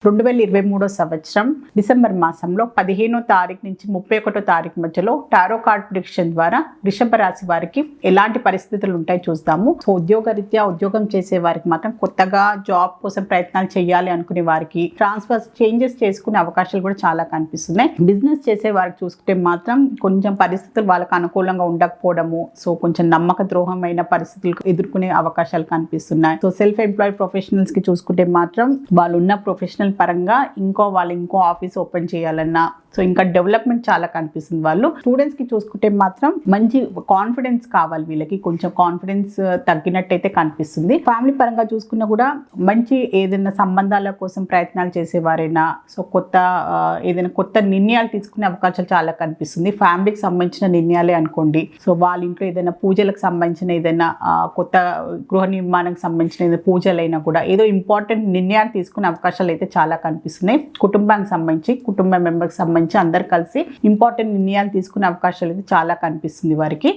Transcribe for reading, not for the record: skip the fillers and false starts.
2023 సంవత్సరం డిసెంబర్ మాసంలో 15వ తారీఖు నుంచి 31వ తారీఖు మధ్యలో టారో కార్డ్ ప్రిడిక్షన్ ద్వారా వృషభ రాశి వారికి ఎలాంటి పరిస్థితులు ఉంటాయి చూస్తాము. సో ఉద్యోగరీత్యా ఉద్యోగం చేసే వారికి మాత్రం కొత్తగా జాబ్ కోసం ప్రయత్నాలు చేయాలి అనుకునే వారికి ట్రాన్స్ఫర్ చేంజెస్ చేసుకునే అవకాశాలు కూడా చాలా కనిపిస్తున్నాయి. బిజినెస్ చేసే వారికి చూసుకుంటే మాత్రం కొంచెం పరిస్థితులు వాళ్ళకి అనుకూలంగా ఉండకపోవడము, సో కొంచెం నమ్మక ద్రోహమైన పరిస్థితులు ఎదుర్కొనే అవకాశాలు కనిపిస్తున్నాయి. సో సెల్ఫ్ ఎంప్లాయ్ ప్రొఫెషనల్స్ కి చూసుకుంటే మాత్రం వాళ్ళు ఉన్న ప్రొఫెషనల్ పరంగా ఇంకో ఆఫీస్ ఓపెన్ చేయాలన్నా, సో ఇంకా డెవలప్మెంట్ చాలా కనిపిస్తుంది. వాళ్ళు స్టూడెంట్స్ కి చూసుకుంటే మాత్రం మంచి కాన్ఫిడెన్స్ కావాలి, వీళ్ళకి కొంచెం కాన్ఫిడెన్స్ తగ్గినట్టయితే కనిపిస్తుంది. ఫ్యామిలీ పరంగా చూసుకున్నా కూడా మంచి ఏదైనా సంబంధాల కోసం ప్రయత్నాలు చేసేవారైనా, సో ఏదైనా కొత్త నిర్ణయాలు తీసుకునే అవకాశాలు చాలా కనిపిస్తుంది. ఫ్యామిలీకి సంబంధించిన నిర్ణయాలే అనుకోండి, సో వాళ్ళ ఇంట్లో ఏదైనా పూజలకు సంబంధించిన ఏదైనా కొత్త గృహ నిర్మాణానికి సంబంధించిన ఏదైనా పూజలైనా కూడా ఏదో ఇంపార్టెంట్ నిర్ణయాలు తీసుకునే అవకాశాలు అయితే చాలా కనిపిస్తున్నాయి. కుటుంబానికి సంబంధించి కుటుంబ మెంబర్కి సంబంధించి అందరు కలిసి ఇంపార్టెంట్ నిర్ణయాలు తీసుకునే అవకాశాలు అయితే చాలా కనిపిస్తుంది వారికి.